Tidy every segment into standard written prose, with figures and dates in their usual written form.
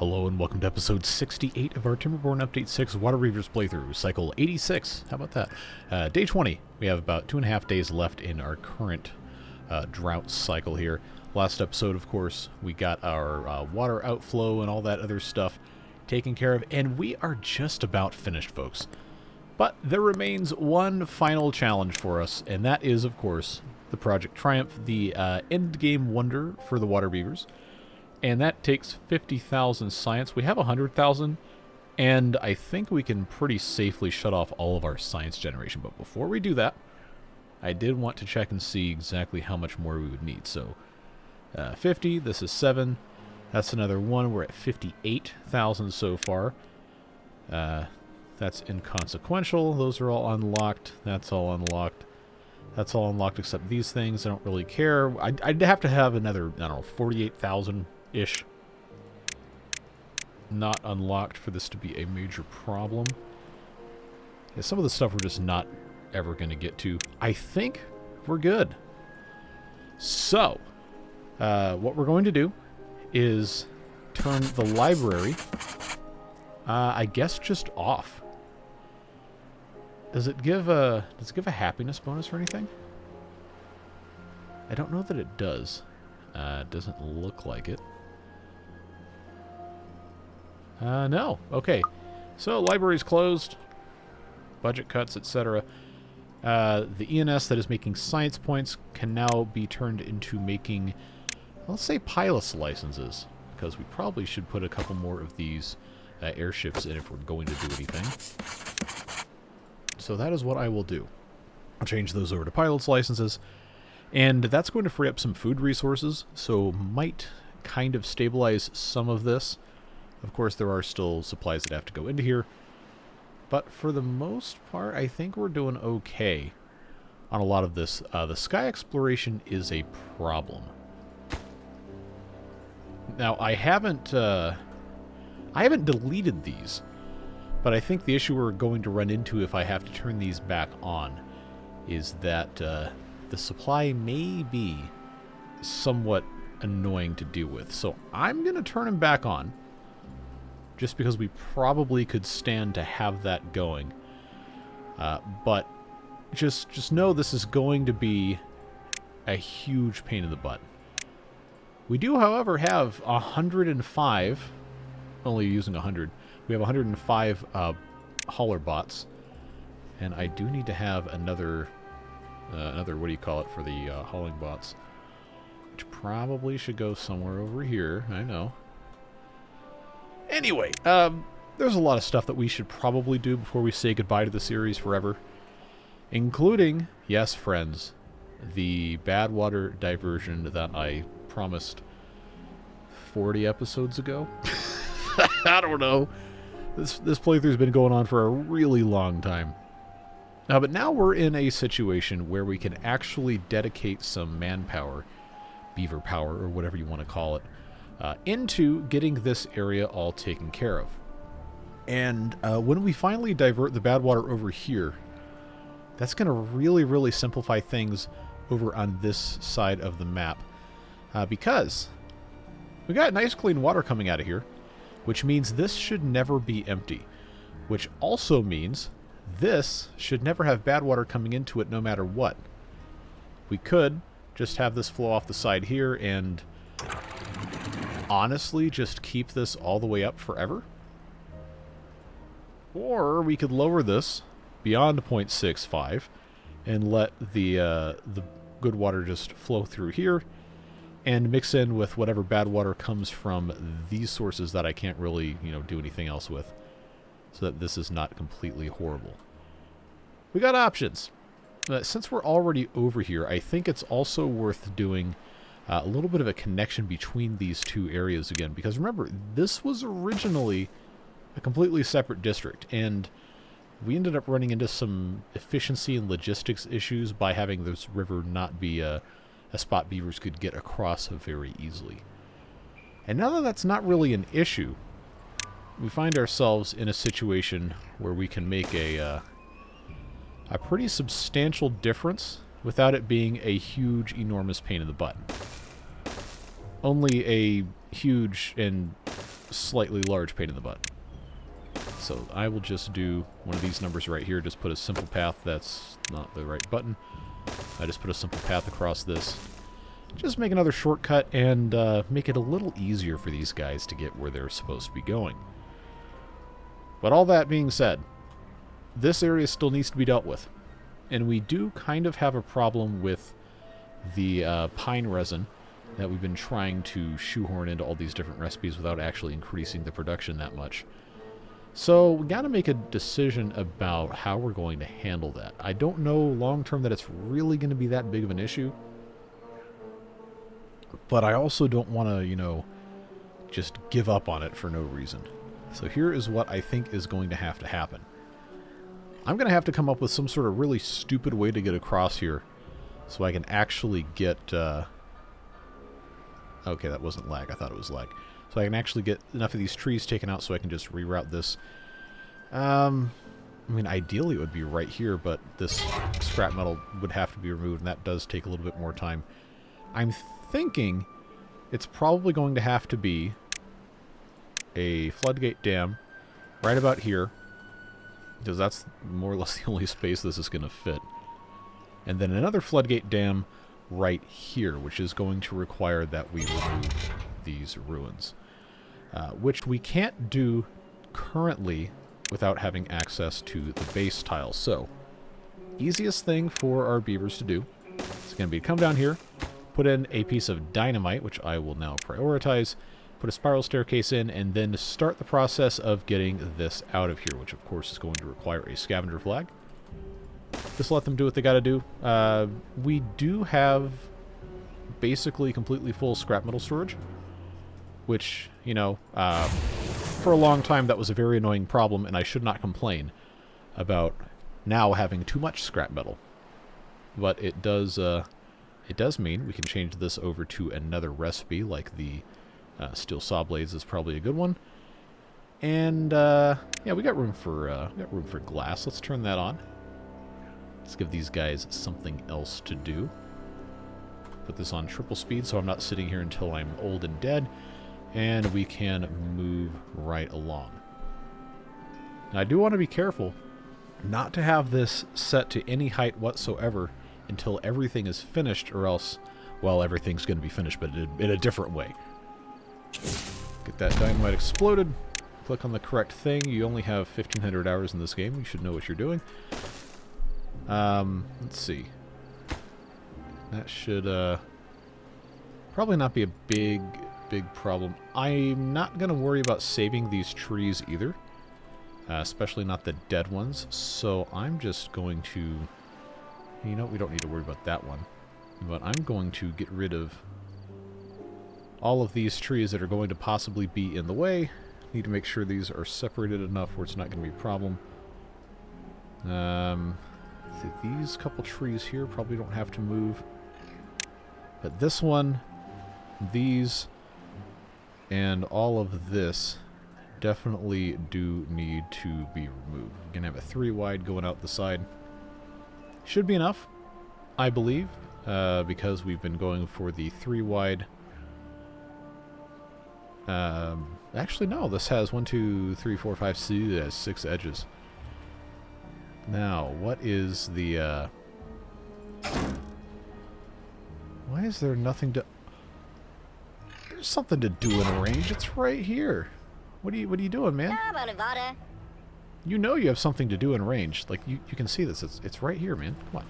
Hello and welcome to episode 68 of our Timberborn Update 6 Waterbeavers playthrough, cycle 86. How about that? Day 20. We have about 2.5 days left in our current drought cycle here. Last episode, of course, we got our water outflow and all that other stuff taken care of, and we are just about finished, folks. But there remains one final challenge for us, and that is, of course, the Project Triumph, the endgame wonder for the Waterbeavers. And that takes 50,000 science. We have 100,000, and I think we can pretty safely shut off all of our science generation. But before we do that, I did want to check and see exactly how much more we would need. So, 50, this is 7. That's another 1. We're at 58,000 so far. That's inconsequential. Those are all unlocked. That's all unlocked. That's all unlocked except these things. I don't really care. I'd have to have another, I don't know, 48,000-ish not unlocked for this to be a major problem. Yeah, some of the stuff we're just not ever going to get to. I think we're good. So, what we're going to do is turn the library, I guess, just off. Does it give a happiness bonus or anything? I don't know that it does. It doesn't look like it. No. Okay. So, library's closed. Budget cuts, etc. The ENS that is making science points can now be turned into making, let's say, pilot's licenses. Because we probably should put a couple more of these airships in if we're going to do anything. So that is what I will do. I'll change those over to pilot's licenses. And that's going to free up some food resources, so might kind of stabilize some of this. Of course, there are still supplies that have to go into here. But for the most part, I think we're doing okay on a lot of this. The sky exploration is a problem. Now, I haven't deleted these, but I think the issue we're going to run into if I have to turn these back on is that the supply may be somewhat annoying to deal with. So I'm going to turn them back on, just because we probably could stand to have that going. But just know this is going to be a huge pain in the butt. We do, however, have 105, only using 100. We have 105 hauler bots, and I do need to have another, what do you call it, for the hauling bots, which probably should go somewhere over here. I know. Anyway, there's a lot of stuff that we should probably do before we say goodbye to the series forever, including, yes, friends, the bad water diversion that I promised 40 episodes ago. I don't know. This playthrough's been going on for a really long time. But now we're in a situation where we can actually dedicate some manpower, beaver power, or whatever you want to call it, into getting this area all taken care of. And when we finally divert the bad water over here, that's going to really, really simplify things over on this side of the map. Because we got nice clean water coming out of here, which means this should never be empty, which also means this should never have bad water coming into it no matter what. We could just have this flow off the side here and honestly just keep this all the way up forever. Or we could lower this beyond 0.65 and let the good water just flow through here and mix in with whatever bad water comes from these sources that I can't really, do anything else with, so that this is not completely horrible. We got options. Since we're already over here, I think it's also worth doing a little bit of a connection between these two areas again, because remember, this was originally a completely separate district, and we ended up running into some efficiency and logistics issues by having this river not be a spot beavers could get across very easily. And now that that's not really an issue, we find ourselves in a situation where we can make a pretty substantial difference without it being a huge, enormous pain in the butt. Only a huge and slightly large pain in the butt. So I will just do one of these numbers right here. Just put a simple path. That's not the right button. I just put a simple path across this. Just make another shortcut and make it a little easier for these guys to get where they're supposed to be going. But all that being said, this area still needs to be dealt with. And we do kind of have a problem with the pine resin that we've been trying to shoehorn into all these different recipes without actually increasing the production that much. So we got to make a decision about how we're going to handle that. I don't know long term that it's really going to be that big of an issue. But I also don't want to, you know, just give up on it for no reason. So here is what I think is going to happen. I'm going to have to come up with some sort of really stupid way to get across here so I can actually get... Okay, that wasn't lag. I thought it was lag. So I can actually get enough of these trees taken out so I can just reroute this. I mean, ideally it would be right here, but this scrap metal would have to be removed, and that does take a little bit more time. I'm thinking it's probably going to have to be a floodgate dam right about here, because that's more or less the only space this is going to fit. And then another floodgate dam right here, which is going to require that we remove these ruins. Which we can't do currently without having access to the base tiles. So, easiest thing for our beavers to do is going to be to come down here, put in a piece of dynamite, which I will now prioritize, put a spiral staircase in, and then start the process of getting this out of here, which of course is going to require a scavenger flag. Just let them do what they got to do. We do have basically completely full scrap metal storage, which, you know, for a long time that was a very annoying problem, and I should not complain about now having too much scrap metal. But it does mean we can change this over to another recipe, like the steel saw blades is probably a good one. And yeah, we got room for glass. Let's turn that on. Let's give these guys something else to do. Put this on triple speed so I'm not sitting here until I'm old and dead. And we can move right along. Now I do want to be careful not to have this set to any height whatsoever until everything is finished, or else, well, everything's going to be finished, but in a different way. Get that dynamite exploded. Click on the correct thing. You only have 1,500 hours in this game. You should know what you're doing. Let's see. That should probably not be a big problem. I'm not going to worry about saving these trees either, especially not the dead ones. So I'm just going to, you know, we don't need to worry about that one, but I'm going to get rid of all of these trees that are going to possibly be in the way. Need to make sure these are separated enough where it's not going to be a problem. These couple trees here probably don't have to move, but this one, these, and all of this definitely do need to be removed. We're going to have a 3 wide going out the side. Should be enough, I believe, because we've been going for the 3 wide. Actually, no, this has 1, 2, 3, 4, 5, 6 edges. Now, what is the, why is there nothing to... There's something to do in a range. It's right here. What are you doing, man? You know you have something to do in range. Like, you can see this. It's right here, man. Come on.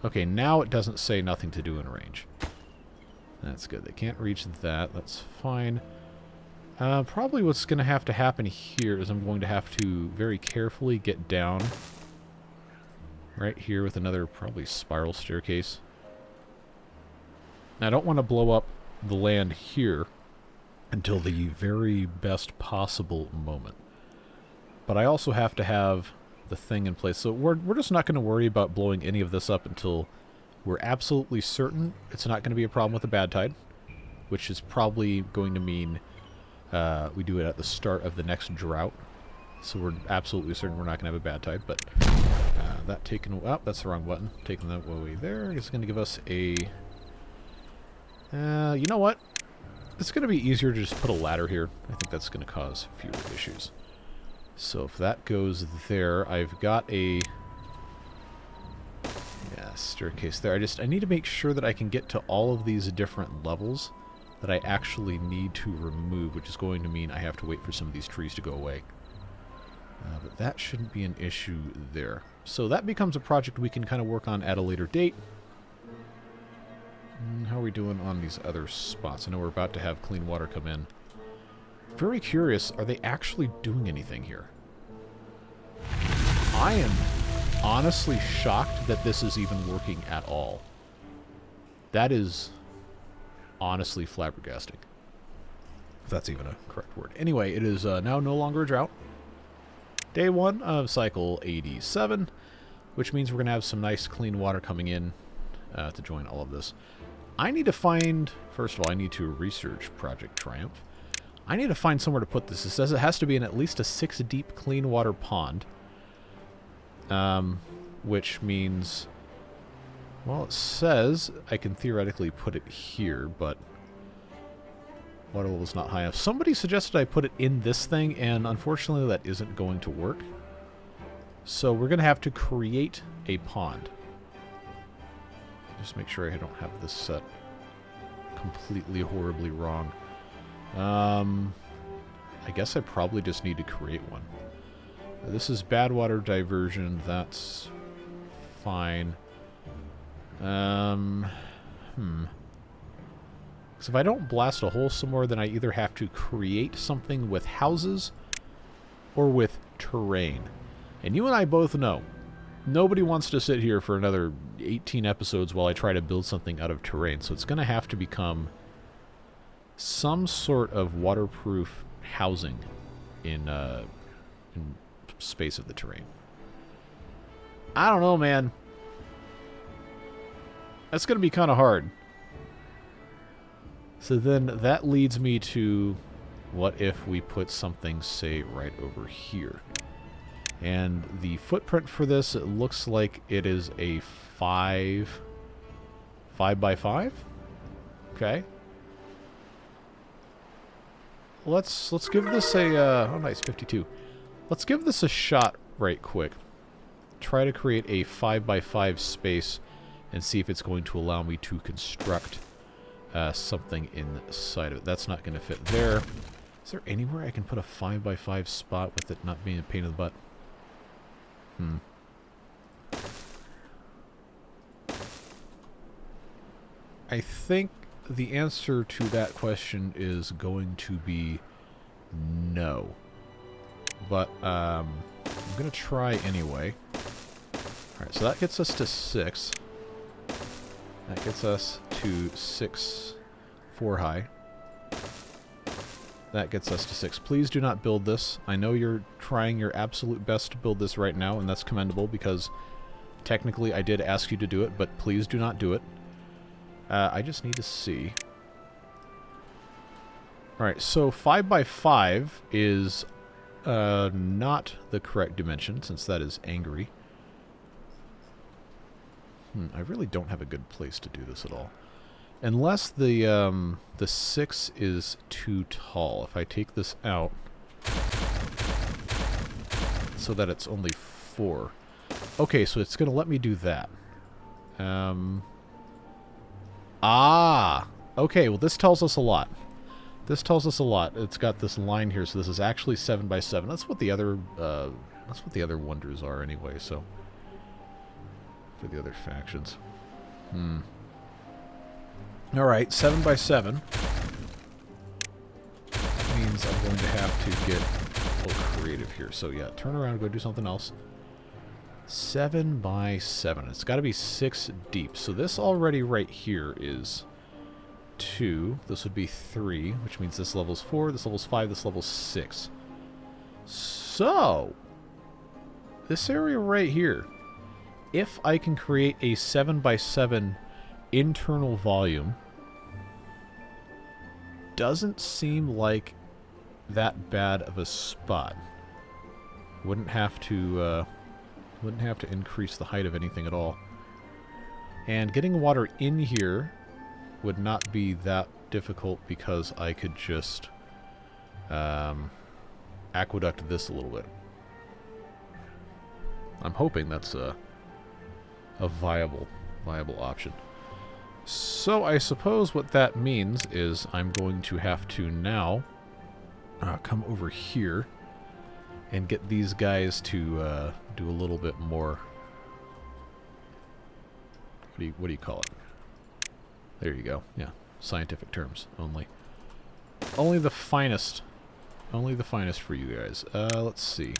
Okay, now it doesn't say nothing to do in range. That's good. They can't reach that. That's fine. Probably what's going to happen here is I'm going to have to very carefully get down right here with another probably spiral staircase. I don't want to blow up the land here until the very best possible moment. But I also have to have the thing in place. So we're just not going to worry about blowing any of this up until we're absolutely certain it's not going to be a problem with the bad tide, which is probably going to mean we do it at the start of the next drought. So we're absolutely certain we're not going to have a bad tide. But that taken... Oh, that's the wrong button. Taking that away there. It's going to give us a... you know what? It's going to be easier to just put a ladder here. I think that's going to cause fewer issues. So if that goes there, I've got a staircase there. I need to make sure that I can get to all of these different levels that I actually need to remove, which is going to mean I have to wait for some of these trees to go away. But that shouldn't be an issue there. So that becomes a project we can kind of work on at a later date. How are we doing on these other spots? I know we're about to have clean water come in. Very curious, are they actually doing anything here? I am honestly shocked that this is even working at all. That is honestly flabbergasting. If that's even a correct word. Anyway, it is now no longer a drought. Day 1 of cycle 87, which means we're going to have some nice clean water coming in to join all of this. I need to find, first of all, I need to research Project Triumph. I need to find somewhere to put this. It says it has to be in at least a 6-deep clean water pond. Which means, well, it says I can theoretically put it here, but water level's not high enough. Somebody suggested I put it in this thing, and unfortunately that isn't going to work. So we're going to have to create a pond. Just make sure I don't have this set completely horribly wrong. I guess I probably just need to create one. This is bad water diversion. That's fine. Because if I don't blast a hole somewhere, then I either have to create something with houses or with terrain. And you and I both know, nobody wants to sit here for another 18 episodes while I try to build something out of terrain. So it's going to have to become some sort of waterproof housing in space of the terrain. I don't know, man. That's going to be kind of hard. So then that leads me to, what if we put something, say, right over here? And the footprint for this, it looks like it is a 5 by 5. Okay. Let's give this a oh nice, 52. Let's give this a shot right quick. Try to create a 5 by 5 space and see if it's going to allow me to construct something inside of it. That's not going to fit there. Is there anywhere I can put a 5 by 5 spot with it not being a pain in the butt? I think the answer to that question is going to be no. But I'm going to try anyway. Alright, so that gets us to 6. That gets us to 6 4 high. That gets us to 6. Please do not build this. I know you're trying your absolute best to build this right now, and that's commendable because technically I did ask you to do it, but please do not do it. I just need to see. Alright, so 5 by 5 is not the correct dimension, since that is angry. I really don't have a good place to do this at all. Unless the 6 is too tall. If I take this out so that it's only 4. Okay, so it's going to let me do that. Okay, well this tells us a lot. This tells us a lot. It's got this line here, so this is actually 7 by 7. That's what the other wonders are anyway, so for the other factions. Alright, 7 by 7. That means I'm going to have to get a little creative here. So yeah, turn around and go do something else. 7 by 7. It's got to be 6 deep. So this already right here is 2. This would be 3, which means this level's 4, this level's 5, this level's 6. So, this area right here, if I can create a 7 by 7 internal volume, doesn't seem like that bad of a spot. Wouldn't have to increase the height of anything at all. And getting water in here would not be that difficult because I could just aqueduct this a little bit. I'm hoping that's a viable option. So I suppose what that means is I'm going to have to now come over here and get these guys to do a little bit more. What do you call it? There you go. Yeah, scientific terms only. Only the finest. Only the finest for you guys. Let's see.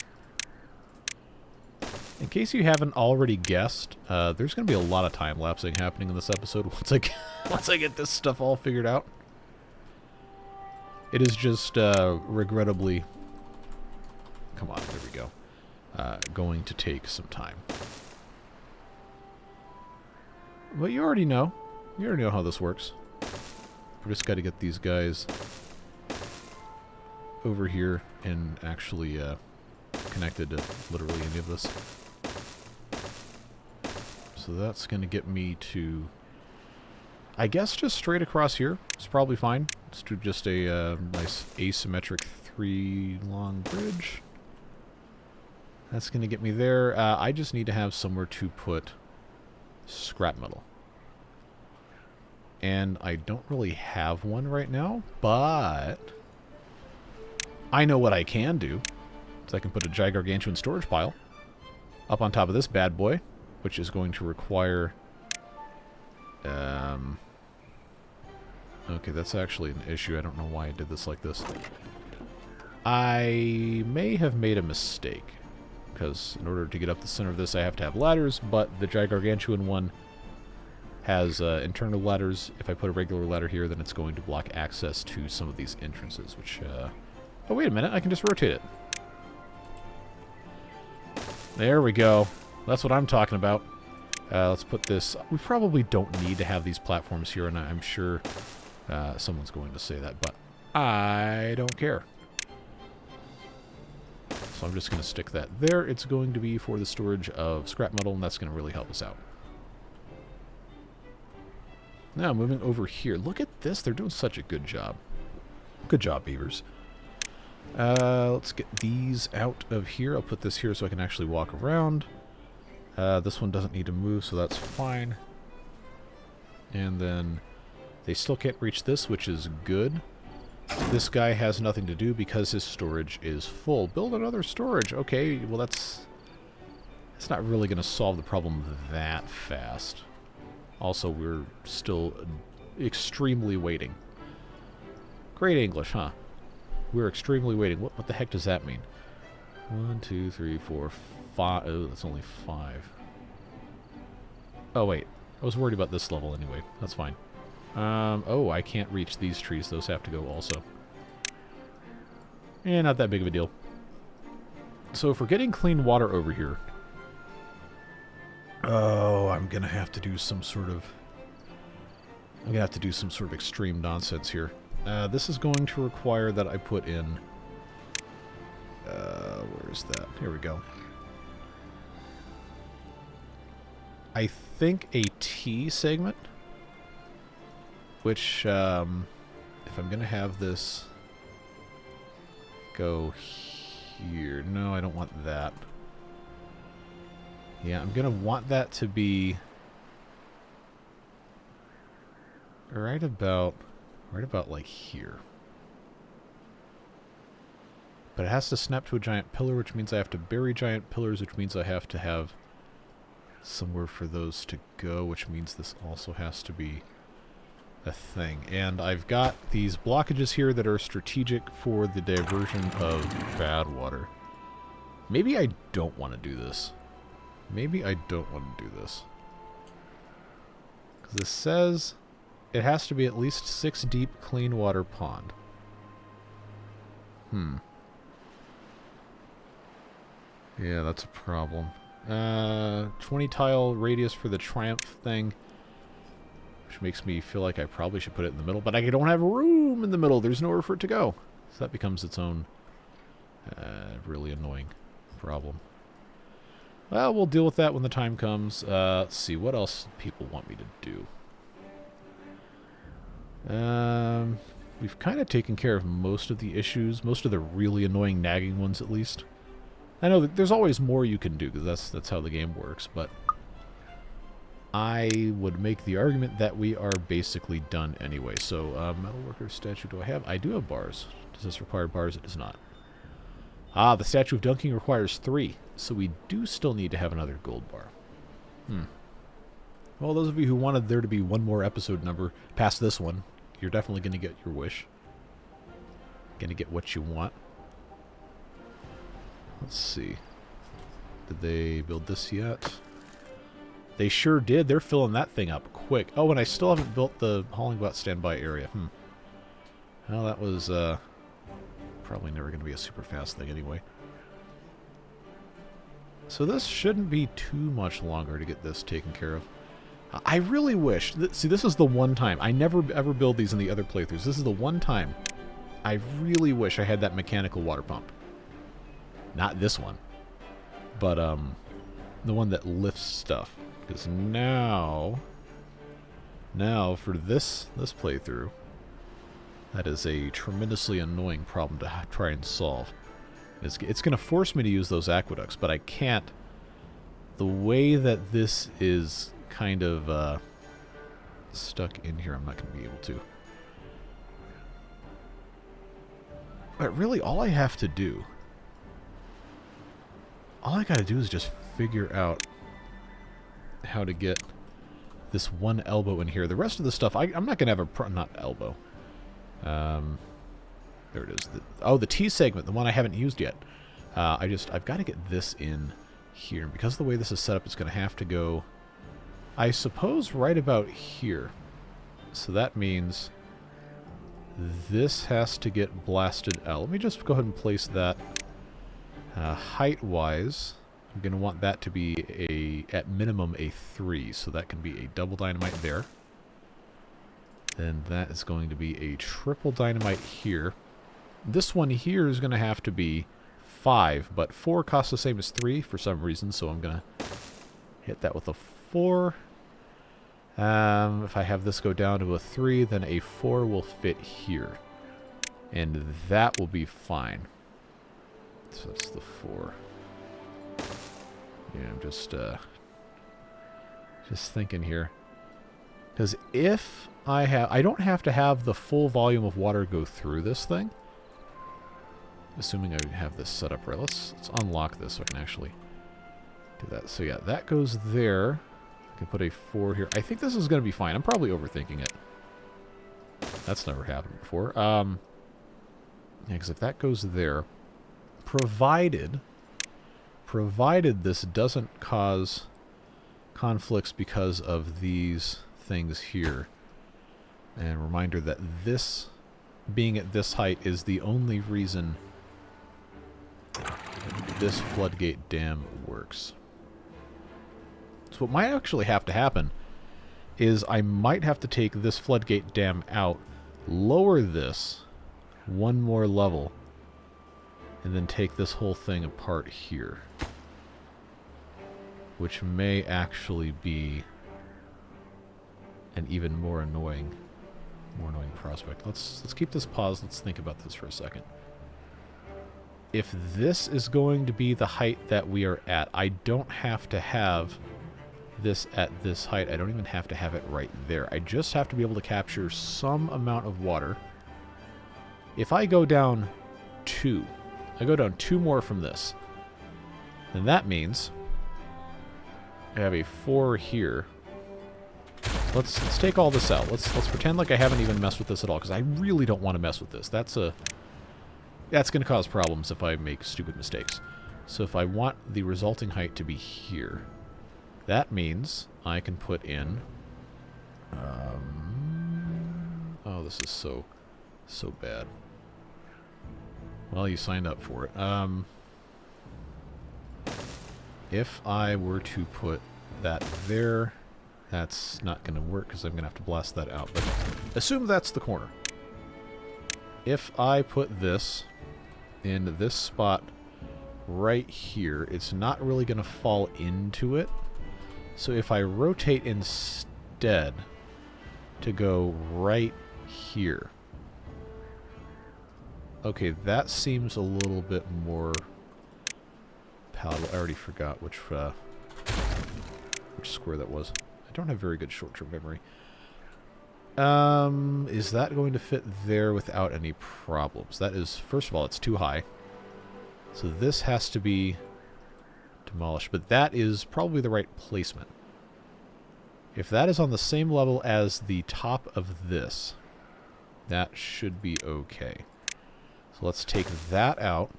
In case you haven't already guessed, there's going to be a lot of time-lapsing happening in this episode once I get this stuff all figured out. It is just, regrettably... Come on, there we go. Going to take some time. But you already know. You already know how this works. We just got to get these guys over here and actually connected to literally any of this. So that's going to get me to, I guess, just straight across here. It's probably fine. Let's do just a nice asymmetric 3-long bridge. That's going to get me there. I just need to have somewhere to put scrap metal. And I don't really have one right now, but I know what I can do. So I can put a gigantuan storage pile up on top of this bad boy, which is going to require... okay, that's actually an issue. I don't know why I did this like this. I may have made a mistake, because in order to get up the center of this, I have to have ladders, but the gigantuan one has internal ladders. If I put a regular ladder here, then it's going to block access to some of these entrances, which... oh, wait a minute. I can just rotate it. There we go. That's what I'm talking about. Let's put this... We probably don't need to have these platforms here, and I'm sure someone's going to say that, but I don't care. So I'm just going to stick that there. It's going to be for the storage of scrap metal, and that's going to really help us out. Now, moving over here. Look at this. They're doing such a good job. Good job, beavers. Let's get these out of here. I'll put this here so I can actually walk around. This one doesn't need to move, so that's fine. And then they still can't reach this, which is good. This guy has nothing to do because his storage is full. Build another storage. Okay, well that's not really going to solve the problem that fast. Also, we're still extremely waiting. Great English, huh? We're extremely waiting. What the heck does that mean? 1, 2, 3, 4, 5. Oh, that's only 5. Oh, wait. I was worried about this level anyway. That's fine. Oh, I can't reach these trees. Those have to go also. Eh, not that big of a deal. So if we're getting clean water over here... Oh, I'm going to have to do some sort of... I'm going to have to do some sort of extreme nonsense here. This is going to require that I put in... where's that? Here we go. I think a T segment, which, if I'm going to have this go here... No, I don't want that. Yeah, I'm going to want that to be right about like here. But it has to snap to a giant pillar, which means I have to bury giant pillars, which means I have to have somewhere for those to go, which means this also has to be a thing. And I've got these blockages here that are strategic for the diversion of bad water. Maybe I don't want to do this. Maybe I don't want to do this. Because it says it has to be at least 6 deep clean water pond. Yeah, that's a problem. 20 tile radius for the Triumph thing. Which makes me feel like I probably should put it in the middle. But I don't have room in the middle. There's nowhere for it to go. So that becomes its own really annoying problem. Well, we'll deal with that when the time comes. Let's see, what else people want me to do? We've kind of taken care of most of the issues, most of the really annoying nagging ones at least. I know that there's always more you can do, because that's how the game works, but I would make the argument that we are basically done anyway. So, metalworker statue, do I have? I do have bars. Does this require bars? It does not. Ah, the statue of dunking requires 3, so we do still need to have another gold bar. Well, those of you who wanted there to be one more episode number past this one, you're definitely going to get your wish. Going to get what you want. Let's see. Did they build this yet? They sure did. They're filling that thing up quick. Oh, and I still haven't built the hauling butt standby area. Well, that was probably never going to be a super fast thing anyway. So this shouldn't be too much longer to get this taken care of. I really wish... See, this is the one time. I never ever build these in the other playthroughs. This is the one time I really wish I had that mechanical water pump. Not this one. But, the one that lifts stuff. Because now for this playthrough, that is a tremendously annoying problem to try and solve. It's going to force me to use those aqueducts, but I can't. The way that this is kind of stuck in here, I'm not going to be able to. But really, all I have to do, all I got to do is just figure out how to get this one elbow in here. The rest of the stuff, I'm not going to have a... not elbow. There it is. The T segment, the one I haven't used yet. I've got to get this in here. Because of the way this is set up, it's going to have to go, I suppose, right about here. So that means this has to get blasted out. Let me just go ahead and place that height-wise. I'm going to want that to be at minimum a 3, so that can be a double dynamite there. Then that is going to be a triple dynamite here. This one here is going to have to be 5, but 4 costs the same as 3 for some reason, so I'm going to hit that with a 4. If I have this go down to a 3, then a 4 will fit here. And that will be fine. So that's the 4. Yeah, I'm just thinking here. Because if I don't have to have the full volume of water go through this thing. Assuming I have this set up right. Let's unlock this so I can actually do that. So yeah, that goes there. I can put a 4 here. I think this is going to be fine. I'm probably overthinking it. That's never happened before. Yeah, because if that goes there, provided this doesn't cause conflicts because of these things here. And reminder that this being at this height is the only reason this floodgate dam works. So what might actually have to happen is I might have to take this floodgate dam out, lower this one more level, and then take this whole thing apart here. Which may actually be an even more annoying prospect. Let's keep this paused. Let's think about this for a second. If this is going to be the height that we are at, I don't have to have this at this height. I don't even have to have it right there. I just have to be able to capture some amount of water. If I go down 2, I go down 2 more from this, then that means I have a 4 here. Let's take all this out. Let's pretend like I haven't even messed with this at all, because I really don't want to mess with this. That's going to cause problems if I make stupid mistakes. So if I want the resulting height to be here, that means I can put in... oh, this is so bad. Well, you signed up for it. If I were to put that there, that's not going to work because I'm going to have to blast that out. But assume that's the corner. If I put this in this spot right here, it's not really going to fall into it. So if I rotate instead to go right here. Okay, that seems a little bit more palatable. I already forgot which square that was. I don't have very good short-term memory. Is that going to fit there without any problems? That is, first of all, it's too high. So this has to be demolished, but that is probably the right placement. If that is on the same level as the top of this, that should be okay. So let's take that out.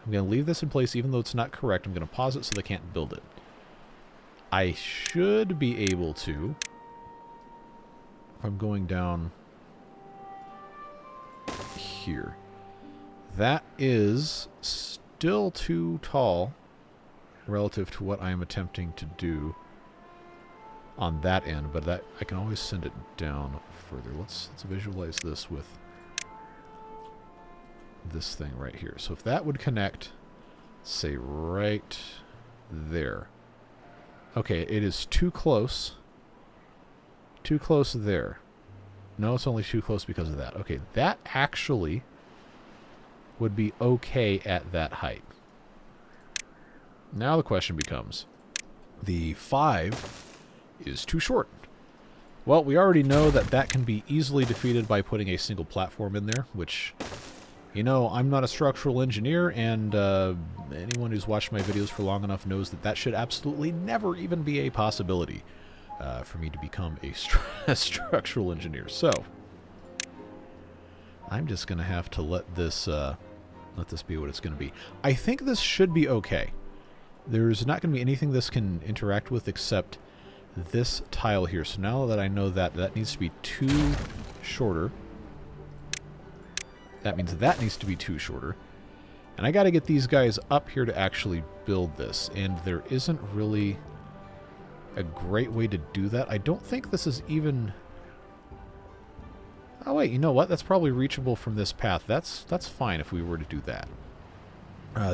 I'm going to leave this in place even though it's not correct. I'm going to pause it so they can't build it. I should be able to, if I'm going down here. That is still too tall relative to what I am attempting to do on that end, but that I can always send it down further. Let's visualize this with this thing right here. So if that would connect, say right there. Okay, it is too close. Too close there. No, it's only too close because of that. Okay, that actually would be okay at that height. Now the question becomes, the 5 is too short. Well, we already know that that can be easily defeated by putting a single platform in there, which, you know, I'm not a structural engineer, and anyone who's watched my videos for long enough knows that that should absolutely never even be a possibility for me to become a structural engineer. So, I'm just going to have to let this be what it's going to be. I think this should be okay. There's not going to be anything this can interact with except this tile here. So now that I know that, that needs to be 2 shorter. That means that needs to be 2 shorter. And I got to get these guys up here to actually build this. And there isn't really a great way to do that. I don't think this is even... Oh, wait, you know what? That's probably reachable from this path. That's fine if we were to do that.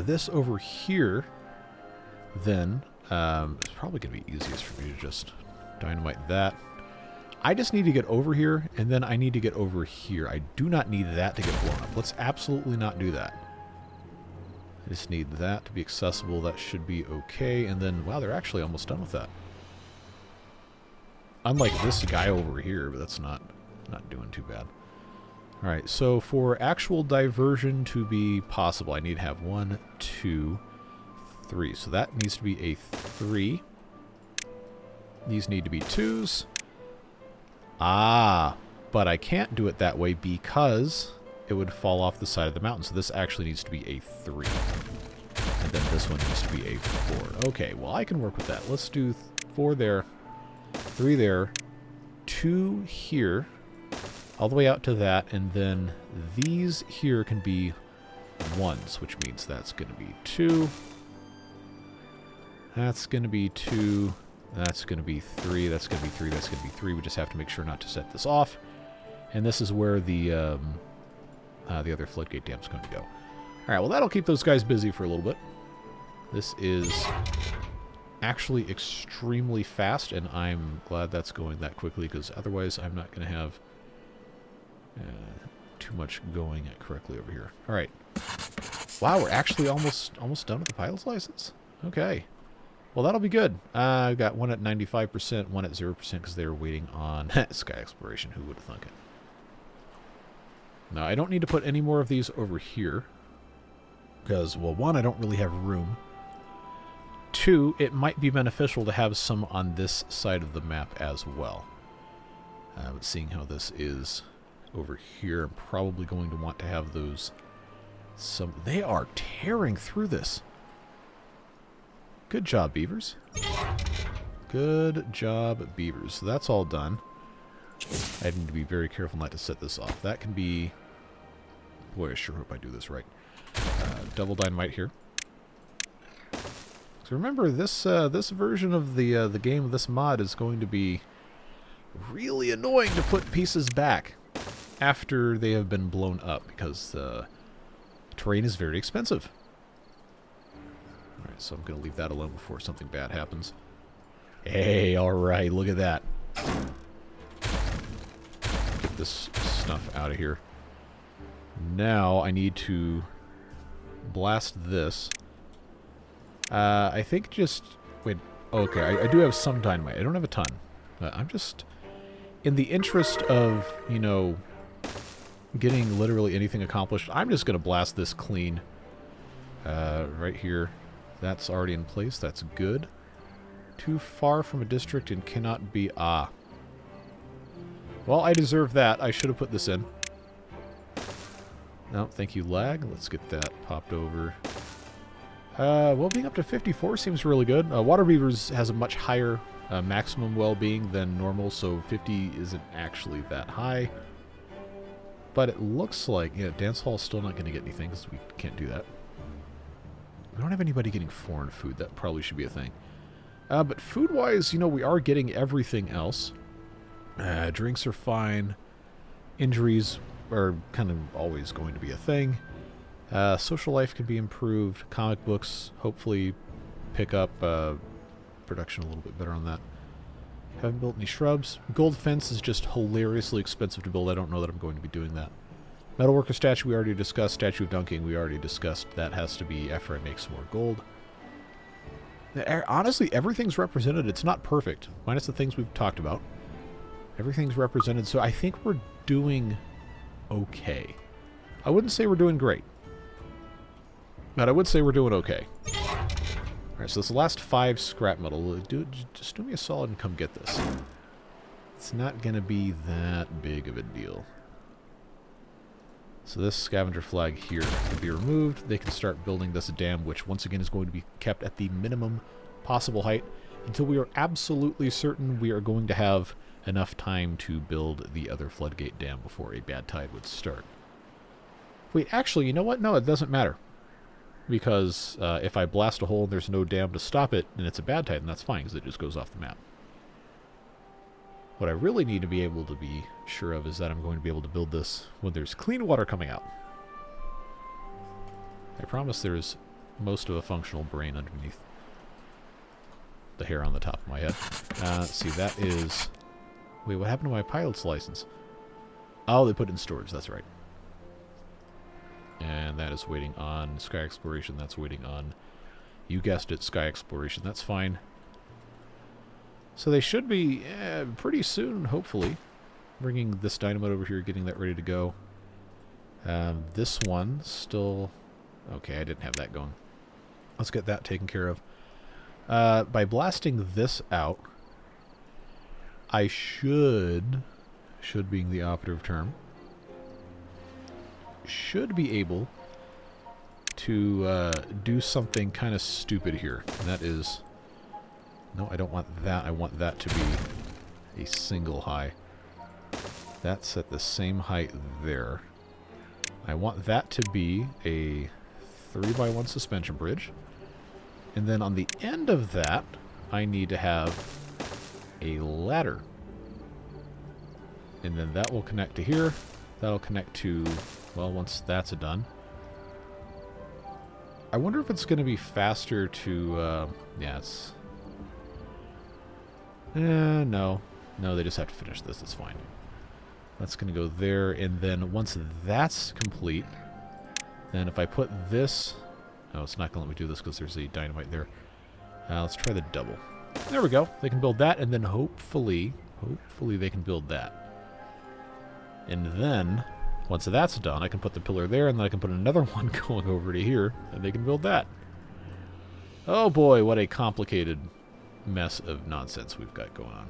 This over here, then, it's probably going to be easiest for me to just dynamite that. I just need to get over here, and then I need to get over here. I do not need that to get blown up. Let's absolutely not do that. I just need that to be accessible. That should be okay. And then, wow, they're actually almost done with that. Unlike this guy over here, but that's not doing too bad. Alright, so for actual diversion to be possible, I need to have 1, 2, 3. So that needs to be a 3. These need to be 2s. Ah, but I can't do it that way because it would fall off the side of the mountain. So this actually needs to be a 3. And then this one needs to be a 4. Okay, well, I can work with that. Let's do 4 there, 3 there, 2 here, all the way out to that, and then these here can be 1s, which means that's going to be 2. That's going to be 2. That's going to be 3. That's going to be 3. That's going to be 3. We just have to make sure not to set this off. And this is where the other floodgate dam is going to go. All right, well, that'll keep those guys busy for a little bit. This is actually extremely fast, and I'm glad that's going that quickly, because otherwise I'm not going to have too much going correctly over here. All right. Wow, we're actually almost done with the pilot's license. Okay. Well, that'll be good. I've got one at 95%, one at 0%, because they were waiting on sky exploration. Who would have thunk it? Now, I don't need to put any more of these over here, because, well, 1, I don't really have room. 2, it might be beneficial to have some on this side of the map as well. But seeing how this is over here, I'm probably going to want to have those... They are tearing through this. Good job, beavers. Good job, beavers. So that's all done. I need to be very careful not to set this off. That can be... Boy, I sure hope I do this right. Double dynamite here. So remember, this version of the game, this mod, is going to be really annoying to put pieces back after they have been blown up, because terrain is very expensive. Alright, so I'm going to leave that alone before something bad happens. Hey, alright, look at that. this stuff out of here. Now I need to blast this. I think just... Wait, okay, I do have some dynamite. I don't have a ton. I'm just... In the interest of, you know, getting literally anything accomplished, I'm just going to blast this clean. Right here. That's already in place. That's good. Too far from a district and cannot be... Ah. Well, I deserve that. I should have put this in. No, thank you, lag. Let's get that popped over. Well, being up to 54 seems really good. Waterbeavers has a much higher maximum well-being than normal, so 50 isn't actually that high. But it looks like... Yeah, Dance Hall's still not going to get anything, because we can't do that. We don't have anybody getting foreign food. That probably should be a thing. But food-wise, you know, we are getting everything else. Drinks are fine. Injuries are kind of always going to be a thing. Social life can be improved. Comic books, hopefully, pick up production a little bit better on that. Haven't built any shrubs. Gold fence is just hilariously expensive to build. I don't know that I'm going to be doing that. Metalworker statue we already discussed. Statue of Dunking we already discussed. That has to be after I make some more gold. Honestly, everything's represented. It's not perfect, minus the things we've talked about. Everything's represented, so I think we're doing okay. I wouldn't say we're doing great, but I would say we're doing okay. Alright, so this the last 5 scrap metal. Just do me a solid and come get this. It's not going to be that big of a deal. So this scavenger flag here can be removed. They can start building this dam, which once again is going to be kept at the minimum possible height until we are absolutely certain we are going to have enough time to build the other floodgate dam before a bad tide would start. Wait, actually, you know what? No, it doesn't matter. Because if I blast a hole and there's no dam to stop it, and it's a bad tide, then that's fine, because it just goes off the map. What I really need to be able to be sure of is that I'm going to be able to build this when there's clean water coming out. I promise there's most of a functional brain underneath the hair on the top of my head. Let's see, that is... Wait, what happened to my pilot's license? Oh, they put it in storage, that's right. And that is waiting on Sky Exploration. That's waiting on, you guessed it, Sky Exploration. That's fine. So they should be pretty soon, hopefully, bringing this dynamite over here, getting that ready to go. This one still... Okay, I didn't have that going. Let's get that taken care of. By blasting this out, I should being the operative term, should be able to do something kind of stupid here. And that is... No, I don't want that. I want that to be a single high. That's at the same height there. I want that to be a 3x1 suspension bridge. And then on the end of that, I need to have a ladder. And then that will connect to here. That'll connect to, well, once that's done. I wonder if it's going to be faster to, yeah, it's... no. No, they just have to finish this. That's fine. That's going to go there. And then once that's complete, then if I put this... Oh, it's not going to let me do this because there's a dynamite there. Let's try the double. There we go. They can build that, and then hopefully they can build that. And then, once that's done, I can put the pillar there, and then I can put another one going over to here, and they can build that. Oh boy, what a complicated mess of nonsense we've got going on.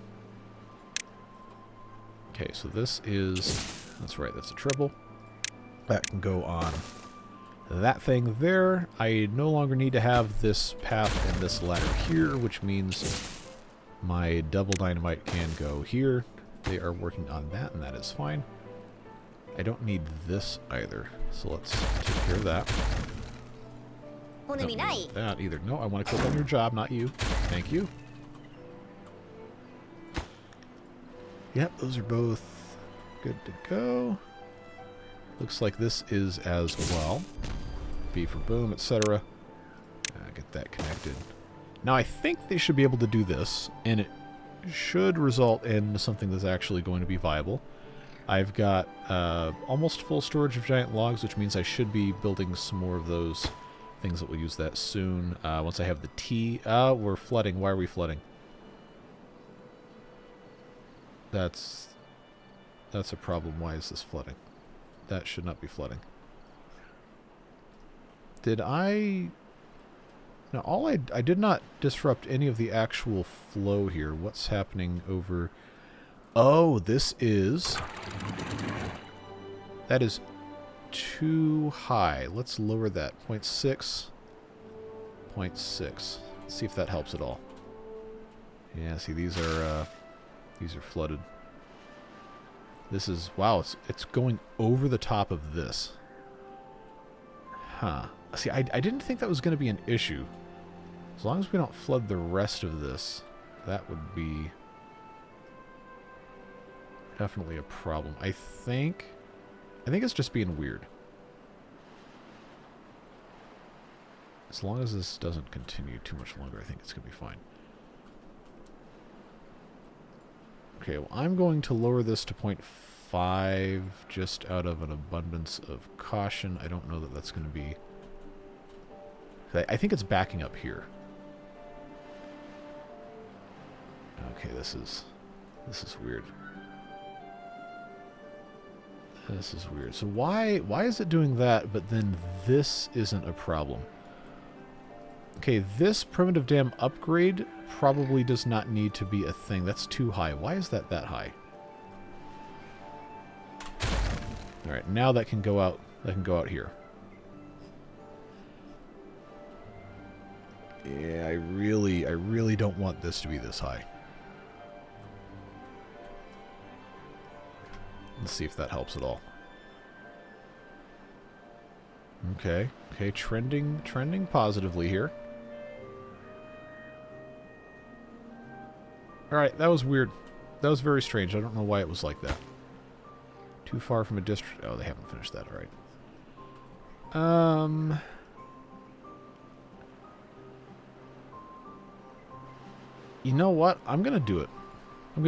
Okay, so this is... That's right, that's a triple. That can go on that thing there. I no longer need to have this path and this ladder here, which means my double dynamite can go here. They are working on that, and that is fine. I don't need this either, so let's take care of that. Don't need that either. No, I want to click on your job, not you. Thank you. Yep, those are both good to go. Looks like this is as well. B for boom, etc. Get that connected. Now I think they should be able to do this, and it should result in something that's actually going to be viable. I've got almost full storage of giant logs, which means I should be building some more of those things that will use that soon. Once I have the tea. We're flooding. Why are we flooding? That's a problem. Why is this flooding? That should not be flooding. Did I... No, I did not disrupt any of the actual flow here. What's happening over... Oh, this is... That is too high. Let's lower that. 0.6. 0.6. Let's see if that helps at all. Yeah, see, these are flooded. This is... Wow, it's going over the top of this. Huh. See, I didn't think that was going to be an issue. As long as we don't flood the rest of this, that would be definitely a problem. I think it's just being weird. As long as this doesn't continue too much longer, I think it's going to be fine. Okay, well, I'm going to lower this to 0.5 just out of an abundance of caution. I don't know that that's going to be... I think it's backing up here. Okay, this is weird. This is weird. So why is it doing that, but then this isn't a problem? Okay, this primitive dam upgrade probably does not need to be a thing. That's too high. Why is that high? All right, now that can go out. That can go out here. Yeah, I really don't want this to be this high. Let's see if that helps at all. Okay, trending positively here. Alright, that was weird. That was very strange. I don't know why it was like that. Too far from a district... Oh, they haven't finished that. Alright. You know what? I'm going to do it. I'm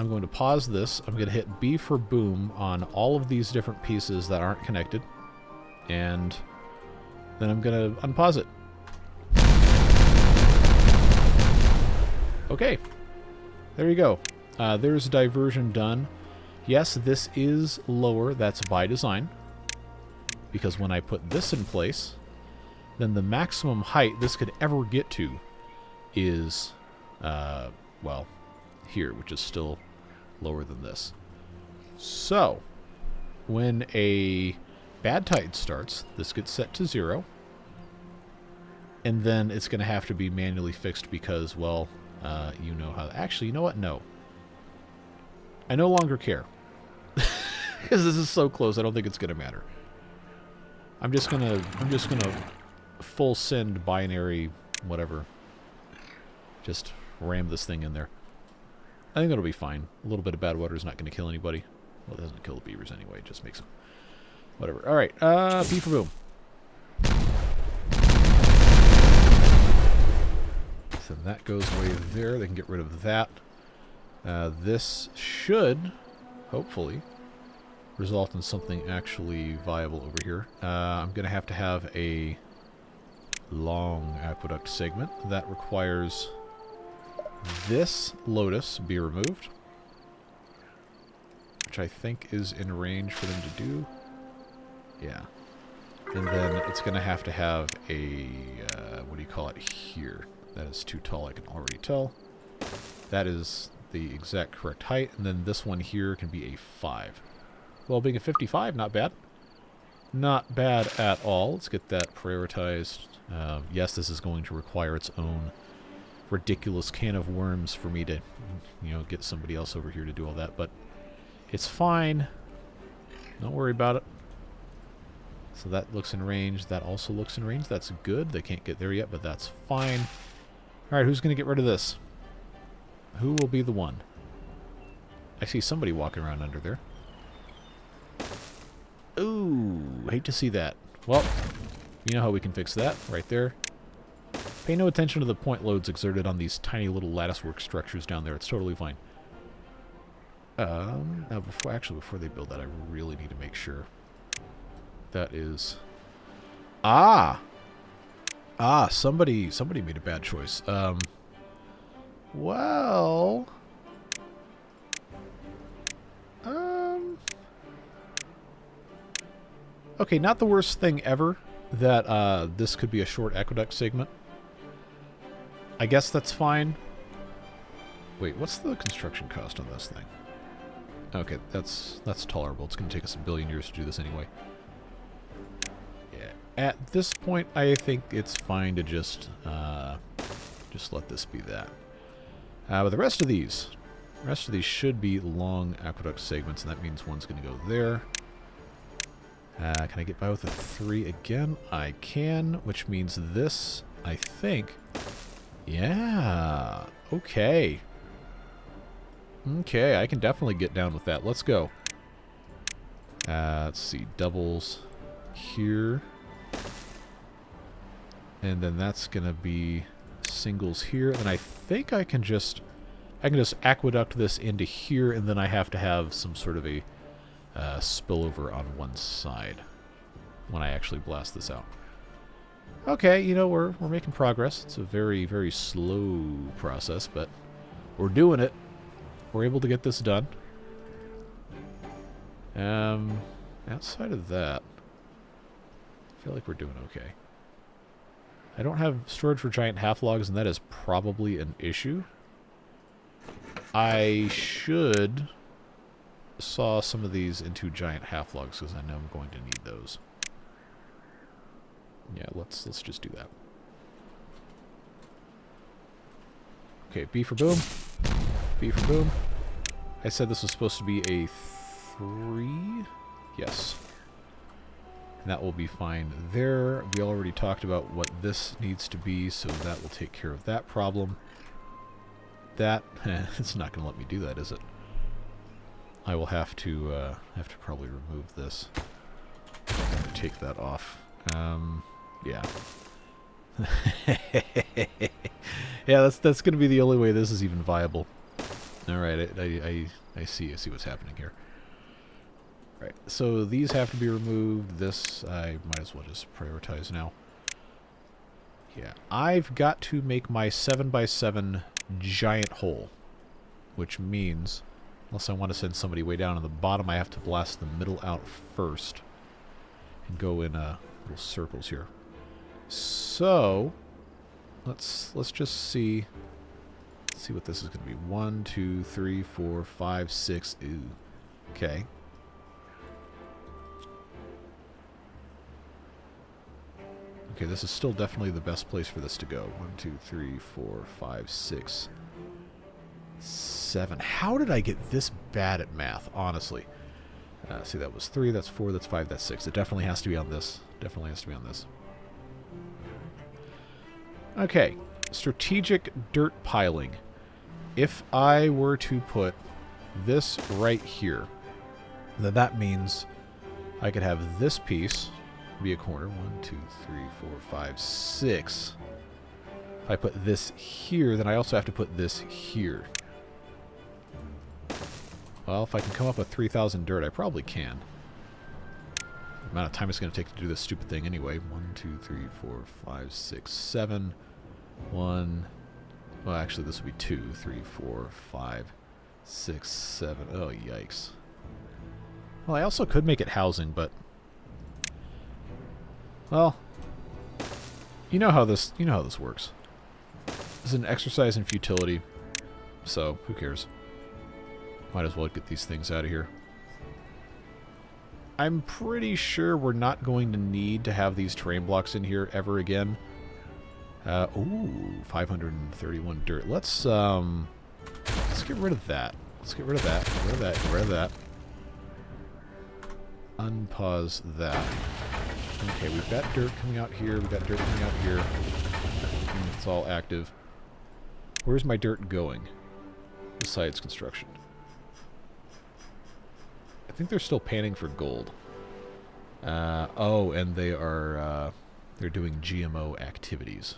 going to pause this. I'm going to hit B for boom on all of these different pieces that aren't connected. And then I'm going to unpause it. Okay. There you go. There's diversion done. Yes, this is lower. That's by design. Because when I put this in place... then the maximum height this could ever get to is, well, here, which is still lower than this. So, when a bad tide starts, this gets set to 0. And then it's going to have to be manually fixed because, well, you know how... Actually, you know what? No. I no longer care. Because this is so close, I don't think it's going to matter. I'm just gonna full send binary whatever. Just ram this thing in there. I think that'll be fine. A little bit of bad water is not going to kill anybody. Well, it doesn't kill the beavers anyway. It just makes them... Whatever. Alright, B for boom. So that goes away there. They can get rid of that. This should, hopefully, result in something actually viable over here. I'm going to have a long aqueduct segment that requires this lotus be removed, which I think is in range for them to do. Yeah. And then it's going to have a, what do you call it, here. That is too tall, I can already tell. That is the exact correct height, and then this one here can be a 5. Well, being a 55, not bad. Not bad at all. Let's get that prioritized. Yes, this is going to require its own ridiculous can of worms for me to, you know, get somebody else over here to do all that, but it's fine. Don't worry about it. So that looks in range. That also looks in range. That's good. They can't get there yet, but that's fine. Alright, who's going to get rid of this? Who will be the one? I see somebody walking around under there. Ooh, hate to see that. Well, you know how we can fix that. Right there. Pay no attention to the point loads exerted on these tiny little latticework structures down there. It's totally fine. Now before they build that, I really need to make sure. That is... somebody made a bad choice. Well... Okay, not the worst thing ever that this could be a short aqueduct segment. I guess that's fine. Wait, what's the construction cost on this thing? Okay, that's tolerable. It's going to take us a billion years to do this anyway. Yeah, at this point, I think it's fine to just let this be that. But the rest of these should be long aqueduct segments, and that means one's going to go there. Can I get by with a 3 again? I can, which means this, I think... Yeah, okay. Okay, I can definitely get down with that. Let's go. Let's see, doubles here. And then that's going to be singles here. And I think I can just aqueduct this into here, and then I have to have some sort of a spillover on one side when I actually blast this out. Okay, you know, we're making progress. It's a very, very slow process, but we're doing it. We're able to get this done. Outside of that, I feel like we're doing okay. I don't have storage for giant half logs, and that is probably an issue. I should saw some of these into giant half logs because I know I'm going to need those. Yeah, let's just do that. Okay, B for boom. B for boom. I said this was supposed to be a 3. Yes. And that will be fine there. We already talked about what this needs to be, so that will take care of that problem. That, it's not going to let me do that, is it? I will have to probably remove this. Take that off. Yeah. Yeah, that's going to be the only way this is even viable. All right, I see what's happening here. All right, so these have to be removed. This I might as well just prioritize now. Yeah, I've got to make my 7x7 giant hole, which means, unless I want to send somebody way down on the bottom, I have to blast the middle out first and go in little circles here. So let's just see what this is going to be. 1, 2, 3, 4, 5, 6. Ooh. Okay. Okay, this is still definitely the best place for this to go. 1, 2, 3, 4, 5, 6, 7. How did I get this bad at math, honestly? See, that was 3, that's 4, that's 5, that's 6. It definitely has to be on this. Definitely has to be on this. Okay, strategic dirt piling. If I were to put this right here, then that means I could have this piece be a corner. 1, 2, 3, 4, 5, 6. If I put this here, then I also have to put this here. Well, if I can come up with 3,000 dirt, I probably can. The amount of time it's going to take to do this stupid thing anyway. 1, 2, 3, 4, 5, 6, 7. 1. Well, actually, this will be 2, 3, 4, 5, 6, 7. Oh, yikes. Well, I also could make it housing, but... Well, you know how this works. This is an exercise in futility, so who cares? Might as well get these things out of here. I'm pretty sure we're not going to need to have these terrain blocks in here ever again. Ooh, 531 dirt. Let's get rid of that. Let's get rid of that. Get rid of that. Get rid of that. Unpause that. Okay, we've got dirt coming out here. We've got dirt coming out here. It's all active. Where's my dirt going? Besides construction. I think they're still panning for gold. Oh, and they are they're doing GMO activities.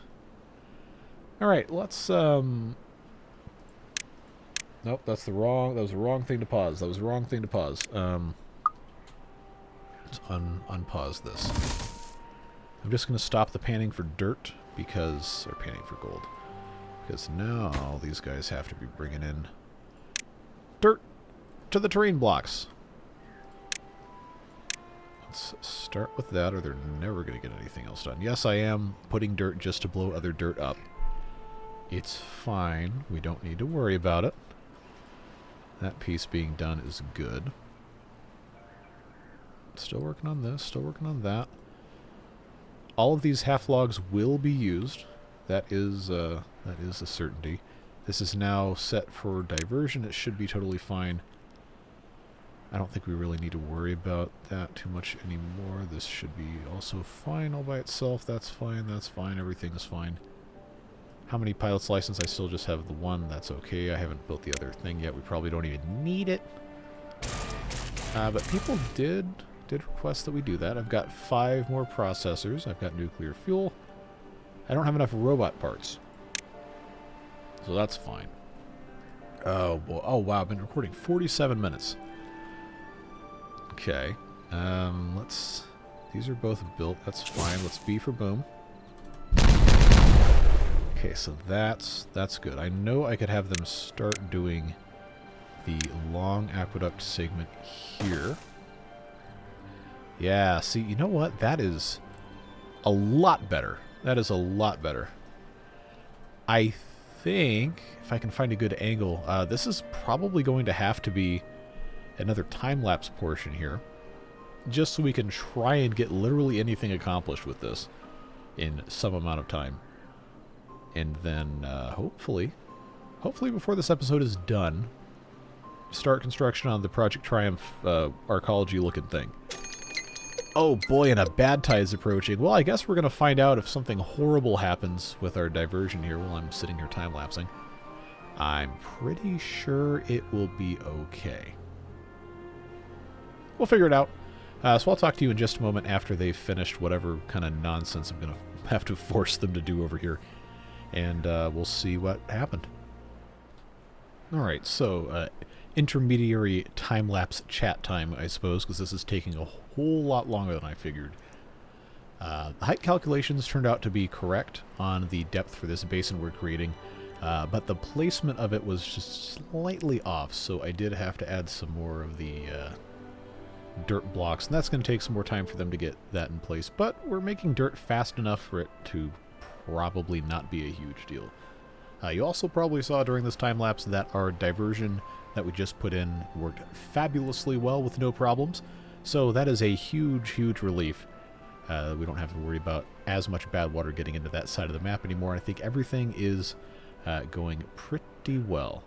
All right, let's Nope, that was the wrong thing to pause. That was the wrong thing to pause. Let's unpause this. I'm just going to stop the panning for dirt because... or panning for gold. Because now these guys have to be bringing in dirt to the terrain blocks. Let's start with that or they're never going to get anything else done. Yes, I am putting dirt just to blow other dirt up. It's fine. We don't need to worry about it. That piece being done is good. Still working on this, still working on that. All of these half logs will be used. That is a certainty. This is now set for diversion. It should be totally fine. I don't think we really need to worry about that too much anymore. This should be also fine all by itself. That's fine, that's fine. Everything is fine. How many pilot's license? I still just have the one. That's okay. I haven't built the other thing yet. We probably don't even need it. But people did request that we do that. I've got 5 more processors. I've got nuclear fuel. I don't have enough robot parts. So that's fine. Oh, boy. Oh, wow. I've been recording 47 minutes. Okay. These are both built. That's fine. Let's B for boom. Okay, so that's good. I know I could have them start doing the long aqueduct segment here. Yeah, see, you know what? That is a lot better. That is a lot better. I think, if I can find a good angle, this is probably going to have to be another time-lapse portion here. Just so we can try and get literally anything accomplished with this in some amount of time. And then, hopefully before this episode is done, start construction on the Project Triumph arcology-looking thing. Oh boy, and a bad tide is approaching. Well, I guess we're going to find out if something horrible happens with our diversion here while I'm sitting here time-lapsing. I'm pretty sure it will be okay. We'll figure it out. So I'll talk to you in just a moment after they've finished whatever kind of nonsense I'm going to have to force them to do over here. And we'll see what happened. Alright, so intermediary time-lapse chat time, I suppose, because this is taking a whole lot longer than I figured. The height calculations turned out to be correct on the depth for this basin we're creating, but the placement of it was just slightly off, so I did have to add some more of the dirt blocks, and that's going to take some more time for them to get that in place, but we're making dirt fast enough for it to probably not be a huge deal. You also probably saw during this time-lapse that our diversion that we just put in worked fabulously well with no problems, so that is a huge, huge relief. We don't have to worry about as much bad water getting into that side of the map anymore. I think everything is going pretty well.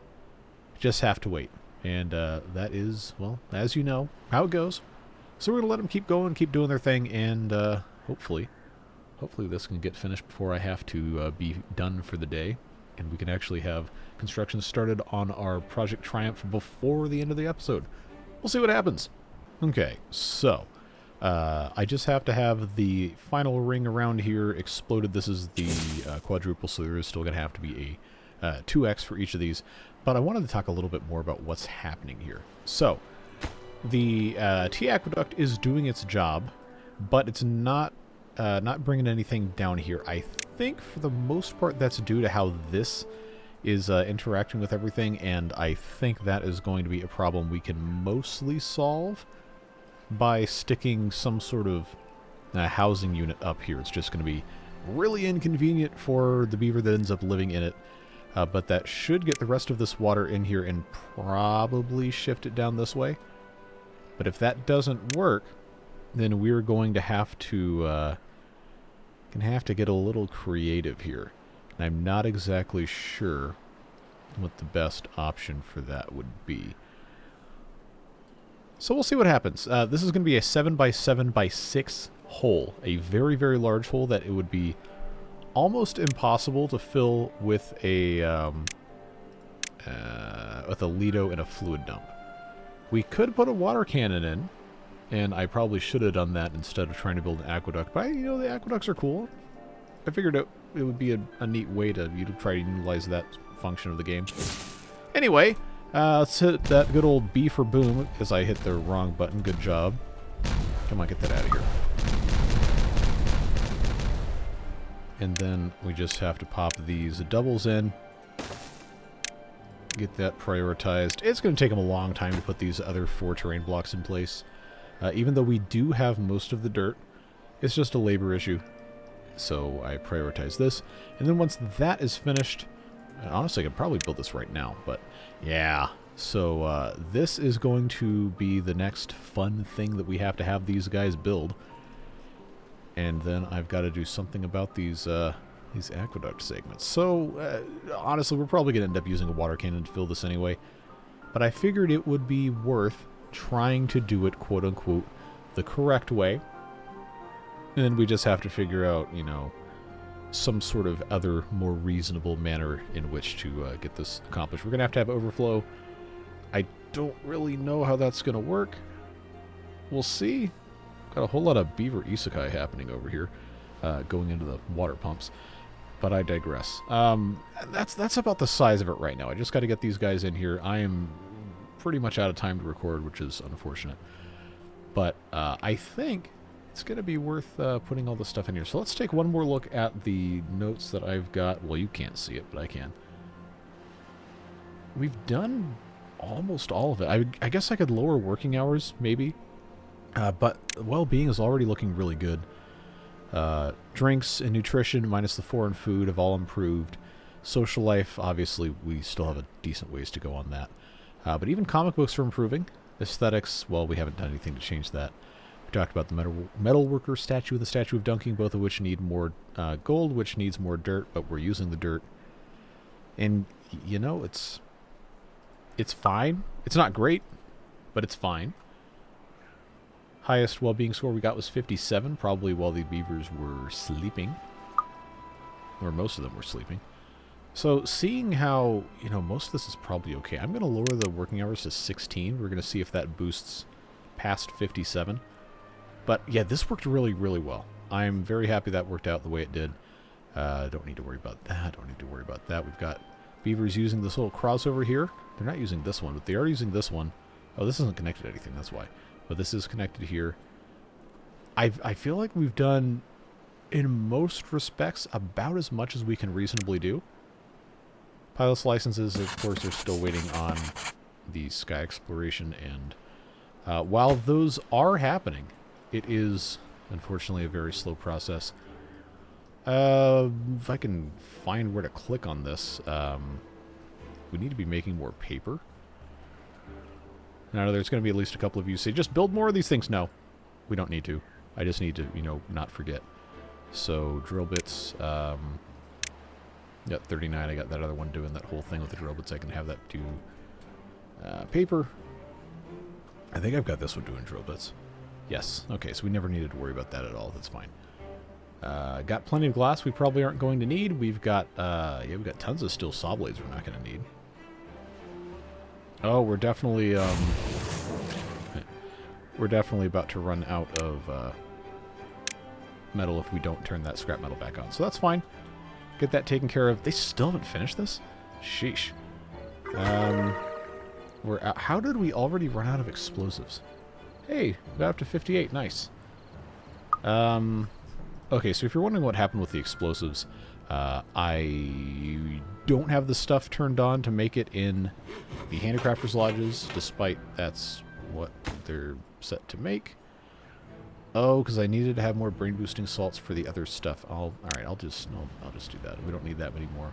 Just have to wait. And that is, well, as you know, how it goes. So we're going to let them keep going, keep doing their thing, and hopefully this can get finished before I have to be done for the day. And we can actually have construction started on our Project Triumph before the end of the episode. We'll see what happens. Okay, so I just have to have the final ring around here exploded. This is the quadruple, so there is still going to have to be a 2x for each of these. But I wanted to talk a little bit more about what's happening here. So, the T-Aqueduct is doing its job, but it's not bringing anything down here. I think for the most part that's due to how this is interacting with everything, and I think that is going to be a problem we can mostly solve by sticking some sort of housing unit up here. It's just going to be really inconvenient for the beaver that ends up living in it. But that should get the rest of this water in here and probably shift it down this way. But if that doesn't work, then we're going to have to get a little creative here. And I'm not exactly sure what the best option for that would be. So we'll see what happens. This is going to be a 7x7x6 hole. A very, very large hole that it would be almost impossible to fill with a Lido and a fluid dump. We could put a water cannon in, and I probably should have done that instead of trying to build an aqueduct. But, you know, the aqueducts are cool. I figured it would be a neat way to try to utilize that function of the game. Anyway, Let's hit that good old B for boom, because I hit the wrong button. Good job. Come on, get that out of here. And then we just have to pop these doubles in. Get that prioritized. It's going to take them a long time to put these other 4 terrain blocks in place. Even though we do have most of the dirt, it's just a labor issue. So I prioritize this. And then once that is finished, honestly, I could probably build this right now, but yeah. So this is going to be the next fun thing that we have to have these guys build. And then I've got to do something about these aqueduct segments. So honestly, we're probably going to end up using a water cannon to fill this anyway. But I figured it would be worth trying to do it, quote-unquote, the correct way. And then we just have to figure out, you know, some sort of other more reasonable manner in which to get this accomplished. We're going to have overflow. I don't really know how that's going to work. We'll see. Got a whole lot of beaver isekai happening over here, going into the water pumps. But I digress. That's about the size of it right now. I just got to get these guys in here. I am pretty much out of time to record, which is unfortunate. But I think it's going to be worth putting all this stuff in here. So let's take one more look at the notes that I've got. Well, you can't see it, but I can. We've done almost all of it. I guess I could lower working hours, maybe. But well-being is already looking really good. Drinks and nutrition, minus the 4 in food, have all improved. Social life, obviously, we still have a decent ways to go on that. But even comic books are improving. Aesthetics, well, we haven't done anything to change that. We talked about the metalworker statue and the statue of dunking, both of which need more gold, which needs more dirt, but we're using the dirt. And, you know, it's fine. It's not great, but it's fine. Highest well-being score we got was 57, probably while the beavers were sleeping. Or most of them were sleeping. So seeing how, you know, most of this is probably okay. I'm going to lower the working hours to 16. We're going to see if that boosts past 57. But yeah, this worked really, really well. I'm very happy that worked out the way it did. Don't need to worry about that. Don't need to worry about that. We've got beavers using this little crossover here. They're not using this one, but they are using this one. Oh, this isn't connected to anything. That's why. But this is connected here. I feel like we've done, in most respects, about as much as we can reasonably do. Pilot's licenses, of course, are still waiting on the sky exploration, and while those are happening, it is, unfortunately, a very slow process. If I can find where to click on this, we need to be making more paper. Now, there's going to be at least a couple of you say, just build more of these things. No, we don't need to. I just need to, you know, not forget. So, drill bits, got 39. I got that other one doing that whole thing with the drill bits. I can have that do paper. I think I've got this one doing drill bits. Yes. Okay, so we never needed to worry about that at all. That's fine. Got plenty of glass we probably aren't going to need. We've got, yeah, we've got tons of steel saw blades we're not going to need. Oh, we're definitely about to run out of metal if we don't turn that scrap metal back on. So that's fine. Get that taken care of. They still haven't finished this? Sheesh. How did we already run out of explosives? Hey, got up to 58. Nice. Okay, so if you're wondering what happened with the explosives, I don't have the stuff turned on to make it in the handicrafters lodges, despite that's what they're set to make. Oh, because I needed to have more brain boosting salts for the other stuff. All right, I'll just do that. We don't need that many more.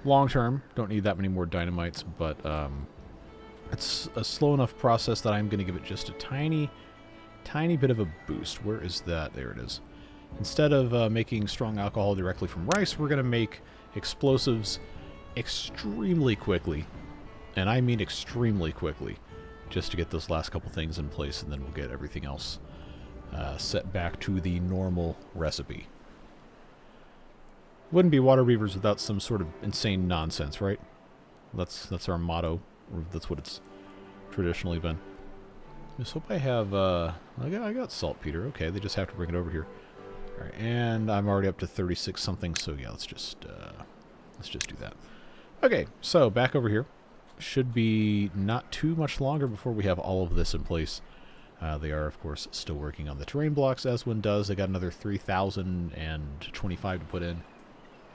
Long term, don't need that many more dynamites, but it's a slow enough process that I'm going to give it just a tiny bit of a boost. Where is that? There it is. Instead of making strong alcohol directly from rice, we're going to make explosives extremely quickly. And I mean extremely quickly. Just to get those last couple things in place, and then we'll get everything else set back to the normal recipe. Wouldn't be Waterbeavers without some sort of insane nonsense, right? That's our motto. Or that's what it's traditionally been. Just hope I have, I got saltpeter. Okay, they just have to bring it over here. Alright, and I'm already up to 36 something, so yeah, let's just do that. Okay, so back over here. Should be not too much longer before we have all of this in place. They are, of course, still working on the terrain blocks, as one does. They got another 3,025 to put in.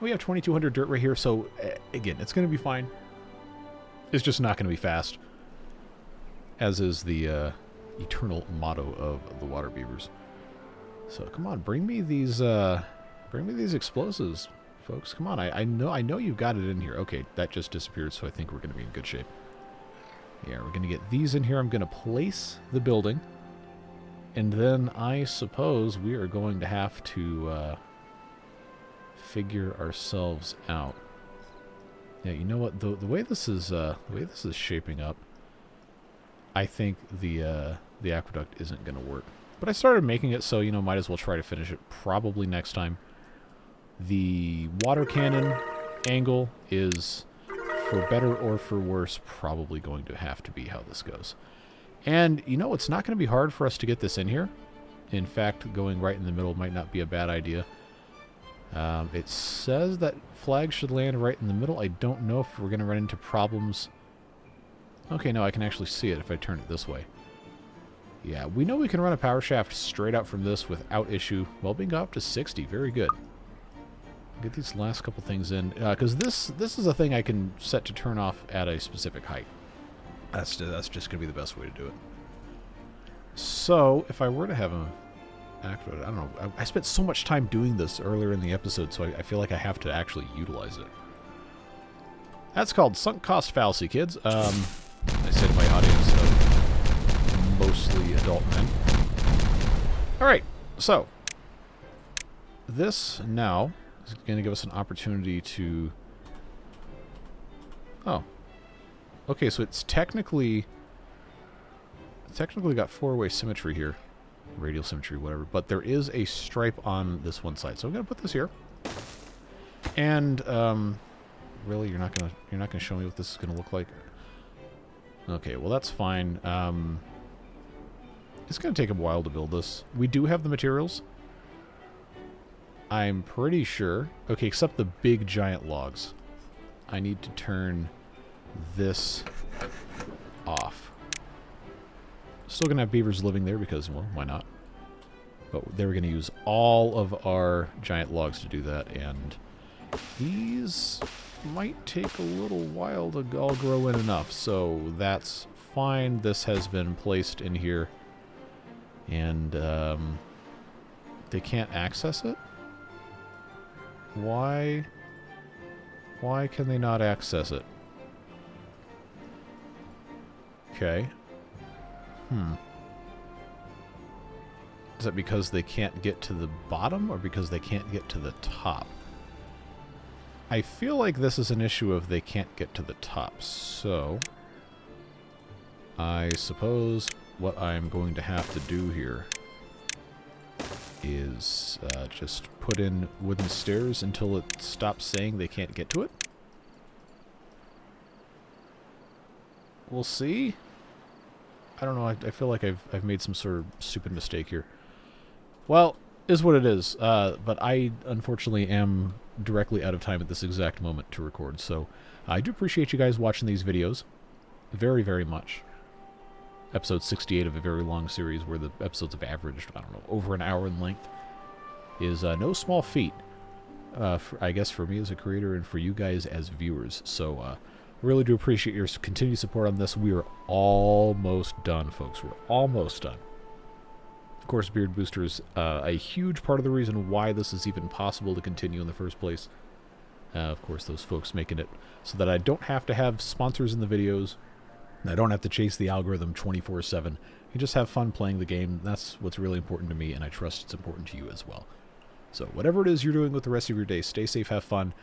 We have 2,200 dirt right here, so, again, it's going to be fine. It's just not going to be fast, as is the eternal motto of the Waterbeavers. So, come on, bring me these explosives, folks. Come on, I know you've got it in here. Okay, that just disappeared, so I think we're going to be in good shape. Yeah, we're going to get these in here. I'm going to place the building. And then I suppose we are going to have to figure ourselves out. Yeah, you know what? The way this is shaping up, I think the aqueduct isn't going to work. But I started making it, so might as well try to finish it probably next time. The water cannon angle is, for better or for worse, probably going to have to be how this goes. And, it's not going to be hard for us to get this in here. In fact, going right in the middle might not be a bad idea. It says that flags should land right in the middle. I don't know if we're going to run into problems. Okay, no, I can actually see it if I turn it this way. Yeah, we know we can run a power shaft straight out from this without issue. Well, being up to 60. Very good. Get these last couple things in, because this is a thing I can set to turn off at a specific height. That's just going to be the best way to do it. So, if I were to have I don't know, I spent so much time doing this earlier in the episode, so I feel like I have to actually utilize it. That's called sunk cost fallacy, kids. I say to my audience of mostly adult men. Alright, so this now is going to give us an opportunity to... Oh. Okay, so it's technically got four-way symmetry here. Radial symmetry, whatever. But there is a stripe on this one side. So I'm going to put this here. And, really, you're not gonna show me what this is going to look like? Okay, well, that's fine. It's going to take a while to build this. We do have the materials. I'm pretty sure... Okay, except the big giant logs. I need to turn this off. Still going to have beavers living there because, well, why not? But they were going to use all of our giant logs to do that, and these might take a little while to all grow in enough, so that's fine. This has been placed in here, and they can't access it? Why can they not access it? Okay. Is that because they can't get to the bottom, or because they can't get to the top? I feel like this is an issue of they can't get to the top, so... I suppose what I'm going to have to do here is just put in wooden stairs until it stops saying they can't get to it. We'll see. I don't know, I feel like I've made some sort of stupid mistake here. Well, is what it is. But I, unfortunately, am directly out of time at this exact moment to record. So, I do appreciate you guys watching these videos. Very, very much. Episode 68 of a very long series where the episodes have averaged, I don't know, over an hour in length is no small feat. I guess for me as a creator and for you guys as viewers. So, really do appreciate your continued support on this. We are almost done, folks. We're almost done. Of course, Beard Booster is a huge part of the reason why this is even possible to continue in the first place. Of course, those folks making it so that I don't have to have sponsors in the videos. I don't have to chase the algorithm 24/7. You just have fun playing the game. That's what's really important to me, and I trust it's important to you as well. So whatever it is you're doing with the rest of your day, stay safe, have fun.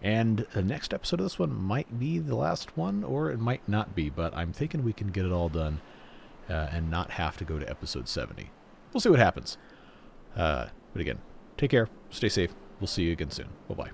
And the next episode of this one might be the last one, or it might not be, but I'm thinking we can get it all done and not have to go to episode 70. We'll see what happens. But again, take care, stay safe. We'll see you again soon. Bye-bye.